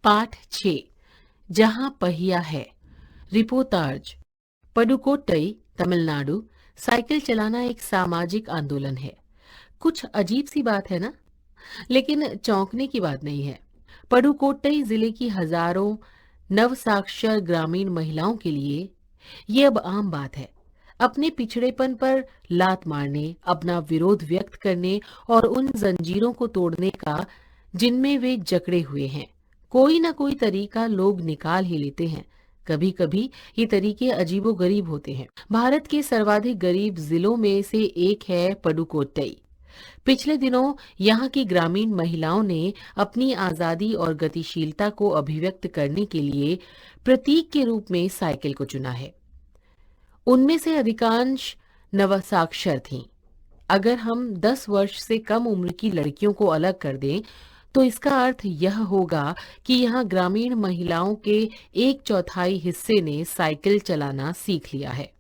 पाठ 6 जहां पहिया है। रिपोर्टाज। पडुकोट्टई, तमिलनाडु। साइकिल चलाना एक सामाजिक आंदोलन है। कुछ अजीब सी बात है ना? लेकिन चौंकने की बात नहीं है। पडुकोट्टई जिले की हजारों नवसाक्षर ग्रामीण महिलाओं के लिए ये अब आम बात है। अपने पिछड़ेपन पर लात मारने, अपना विरोध व्यक्त करने और उन जंजीरों को तोड़ने का जिनमें वे जकड़े हुए हैं, कोई ना कोई तरीका लोग निकाल ही लेते हैं। कभी कभी ये तरीके अजीबोगरीब होते हैं। भारत के सर्वाधिक गरीब जिलों में से एक है पडुकोट्टई। पिछले दिनों यहाँ की ग्रामीण महिलाओं ने अपनी आजादी और गतिशीलता को अभिव्यक्त करने के लिए प्रतीक के रूप में साइकिल को चुना है। उनमें से अधिकांश नवसाक्षर थीं। अगर हम 10 वर्ष से कम उम्र की लड़कियों को अलग कर दें, तो इसका अर्थ यह होगा कि यहाँ ग्रामीण महिलाओं के 1/4 हिस्से ने साइकिल चलाना सीख लिया है।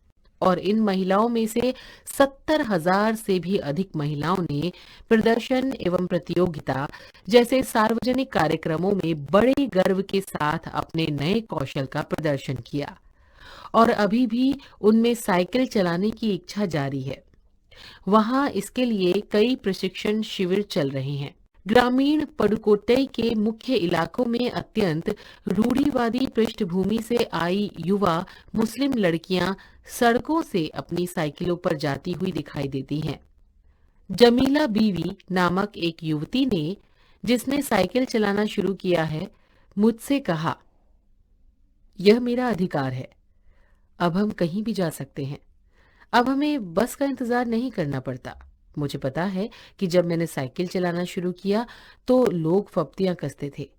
और इन महिलाओं में से 70,000 से भी अधिक महिलाओं ने प्रदर्शन एवं प्रतियोगिता जैसे सार्वजनिक कार्यक्रमों में बड़े गर्व के साथ अपने नए कौशल का प्रदर्शन किया। और अभी भी उनमें साइकिल चलाने की इच्छा जारी है। वहां इसके लिए कई प्रशिक्षण शिविर चल रहे हैं। ग्रामीण पडुकोट्टई के मुख्य इलाकों में अत्यंत रूढ़िवादी पृष्ठभूमि से आई युवा मुस्लिम लड़कियां सड़कों से अपनी साइकिलों पर जाती हुई दिखाई देती हैं। जमीला बीवी नामक एक युवती ने, जिसने साइकिल चलाना शुरू किया है, मुझसे कहा, यह मेरा अधिकार है। अब हम कहीं भी जा सकते हैं। अब हमें बस का इंतजार नहीं करना पड़ता। मुझे पता है कि जब मैंने साइकिल चलाना शुरू किया तो लोग फप्तियां कसते थे,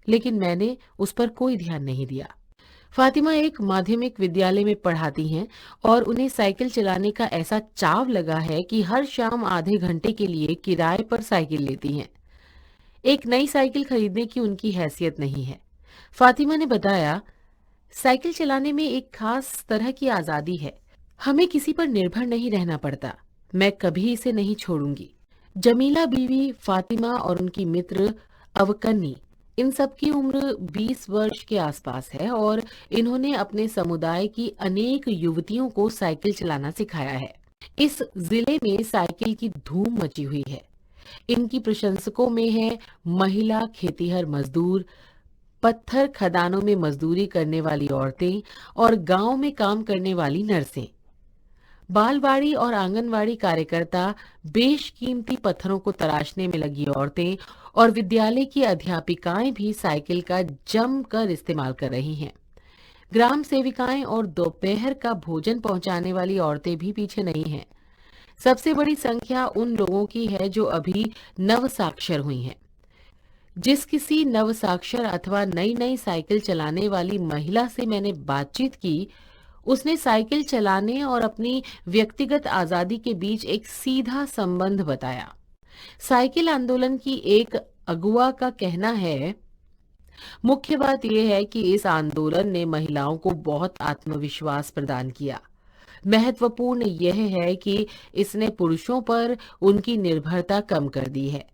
लेकिन मैंने उस पर कोई ध्यान नहीं दिया। फातिमा एक माध्यमिक विद्यालय में पढ़ाती हैं और उन्हें साइकिल चलाने का ऐसा चाव लगा है कि हर शाम आधे घंटे के लिए किराए पर साइकिल लेती हैं। एक नई साइकिल खरीदने की उनकी हैसियत नहीं है। फातिमा ने बताया, साइकिल चलाने में एक खास तरह की आजादी है। हमें किसी पर निर्भर नहीं रहना पड़ता। मैं कभी इसे नहीं छोड़ूंगी। जमीला बीवी, फातिमा और उनकी मित्र अवकन्नी, इन सब की उम्र 20 वर्ष के आसपास है और इन्होंने अपने समुदाय की अनेक युवतियों को साइकिल चलाना सिखाया है। इस जिले में साइकिल की धूम मची हुई है। इनकी प्रशंसकों में है महिला खेतीहर मजदूर, पत्थर खदानों में मजदूरी करने वाली औरतें और गांव में काम करने वाली नर्सें, बालवाड़ी और आंगनवाड़ी कार्यकर्ता, बेशकीमती पत्थरों को तराशने में लगी औरतें और विद्यालय की अध्यापिकाएं भी साइकिल का जमकर इस्तेमाल कर रही हैं। ग्राम सेविकाएं और दोपहर का भोजन पहुंचाने वाली औरतें भी पीछे नहीं हैं। सबसे बड़ी संख्या उन लोगों की है जो अभी नवसाक्षर हुई हैं। जिस किसी नवसाक्षर अथवा नई नई साइकिल चलाने वाली महिला से मैंने बातचीत की, उसने साइकिल चलाने और अपनी व्यक्तिगत आजादी के बीच एक सीधा संबंध बताया। साइकिल आंदोलन की एक अगुवा का कहना है, मुख्य बात यह है कि इस आंदोलन ने महिलाओं को बहुत आत्मविश्वास प्रदान किया। महत्वपूर्ण यह है कि इसने पुरुषों पर उनकी निर्भरता कम कर दी है।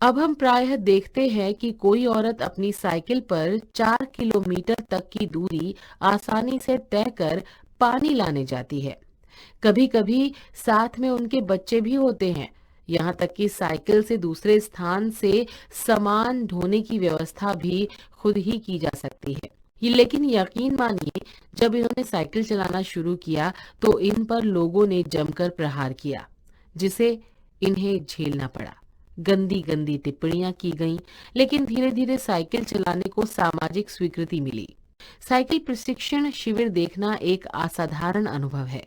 अब हम प्रायः देखते हैं कि कोई औरत अपनी साइकिल पर 4 किलोमीटर तक की दूरी आसानी से तय कर पानी लाने जाती है। कभी कभी साथ में उनके बच्चे भी होते हैं। यहाँ तक कि साइकिल से दूसरे स्थान से सामान ढोने की व्यवस्था भी खुद ही की जा सकती है। लेकिन यकीन मानिए, जब इन्होंने साइकिल चलाना शुरू किया तो इन पर लोगों ने जमकर प्रहार किया, जिसे इन्हें झेलना पड़ा। गंदी गंदी टिप्पणियां की गईं, लेकिन धीरे धीरे साइकिल चलाने को सामाजिक स्वीकृति मिली। साइकिल प्रशिक्षण शिविर देखना एक असाधारण अनुभव है।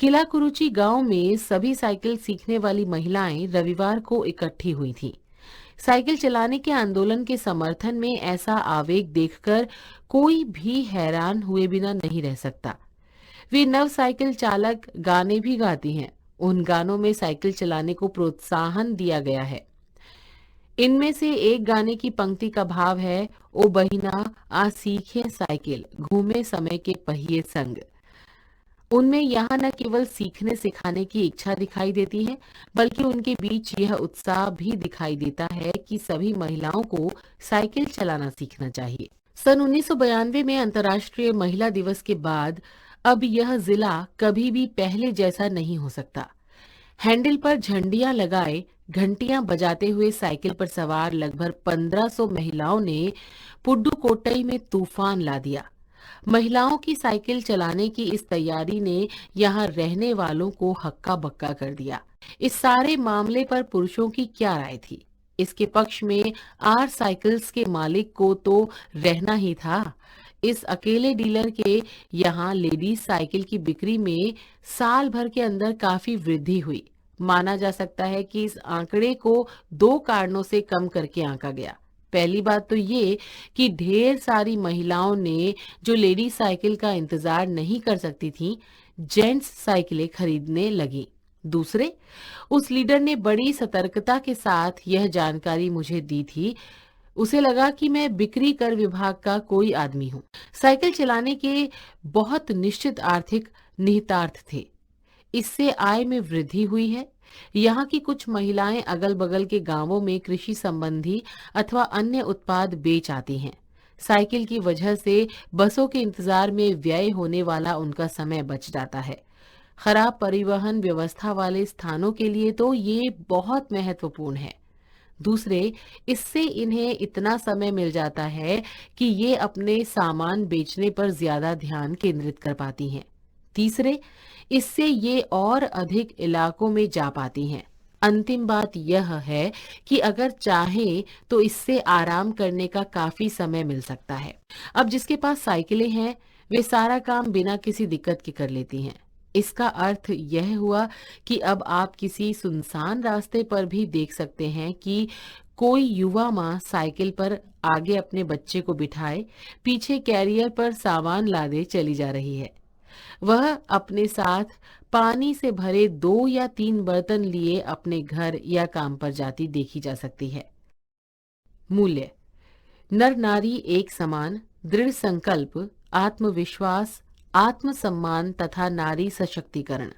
किला कुरुची गांव में सभी साइकिल सीखने वाली महिलाएं रविवार को इकट्ठी हुई थीं। साइकिल चलाने के आंदोलन के समर्थन में ऐसा आवेग देखकर कोई भी हैरान हुए बिना नहीं रह सकता। वे नव साइकिल चालक गाने भी गाती हैं। उन गानों में साइकिल चलाने को प्रोत्साहन दिया गया है। इनमें से एक गाने की पंक्ति का भाव है, ओ बहिना आ सीखे साइकिल, घूमे समय के पहिए संग। उनमें यहाँ न केवल सीखने सिखाने की इच्छा दिखाई देती है, बल्कि उनके बीच यह उत्साह भी दिखाई देता है कि सभी महिलाओं को साइकिल चलाना सीखना चाहिए। सन 1992 में अंतर्राष्ट्रीय महिला दिवस के बाद अब यह जिला कभी भी पहले जैसा नहीं हो सकता। हैंडल पर झंडियां लगाए, घंटियां बजाते हुए साइकिल पर सवार लगभग 1500 महिलाओं ने पुडुकोट्टई में तूफान ला दिया। महिलाओं की साइकिल चलाने की इस तैयारी ने यहाँ रहने वालों को हक्का बक्का कर दिया। इस सारे मामले पर पुरुषों की क्या राय थी? इसके पक्ष में आर साइकिल्स के मालिक को तो रहना ही था। इस अकेले डीलर के यहाँ लेडीज साइकिल की बिक्री में साल भर के अंदर काफी वृद्धि हुई। माना जा सकता है कि इस आंकड़े को दो कारणों से कम करके आंका गया। पहली बात तो ये कि ढेर सारी महिलाओं ने, जो लेडी साइकिल का इंतजार नहीं कर सकती थीं, जेंट्स साइकिलें खरीदने लगी। दूसरे, उस लीडर ने बड़ी सतर्कता के साथ यह जानकारी मुझे दी थी। उसे लगा कि मैं बिक्री कर विभाग का कोई आदमी हूं। साइकिल चलाने के बहुत निश्चित आर्थिक निहितार्थ थे। इससे आय में वृद्धि हुई है। यहाँ की कुछ महिलाएं अगल बगल के गांवों में कृषि संबंधी अथवा अन्य उत्पाद बेच आती हैं। साइकिल की वजह से बसों के इंतजार में व्यय होने वाला उनका समय बच जाता है। खराब परिवहन व्यवस्था वाले स्थानों के लिए तो ये बहुत महत्वपूर्ण है। दूसरे, इससे इन्हें इतना समय मिल जाता है कि ये अपने सामान बेचने पर ज्यादा ध्यान केंद्रित कर पाती हैं। तीसरे, इससे ये और अधिक इलाकों में जा पाती हैं। अंतिम बात यह है कि अगर चाहे तो इससे आराम करने का काफी समय मिल सकता है। अब जिसके पास साइकिलें हैं, वे सारा काम बिना किसी दिक्कत के कर लेती हैं। इसका अर्थ यह हुआ कि अब आप किसी सुनसान रास्ते पर भी देख सकते हैं कि कोई युवा माँ साइकिल पर आगे अपने बच्चे को बिठाए, पीछे कैरियर पर सामान लादे चली जा रही है। वह अपने साथ पानी से भरे 2 या 3 बर्तन लिए अपने घर या काम पर जाती देखी जा सकती है। मूल्य: नर नारी एक समान, दृढ़ संकल्प, आत्मविश्वास, आत्मसम्मान तथा नारी सशक्तिकरण।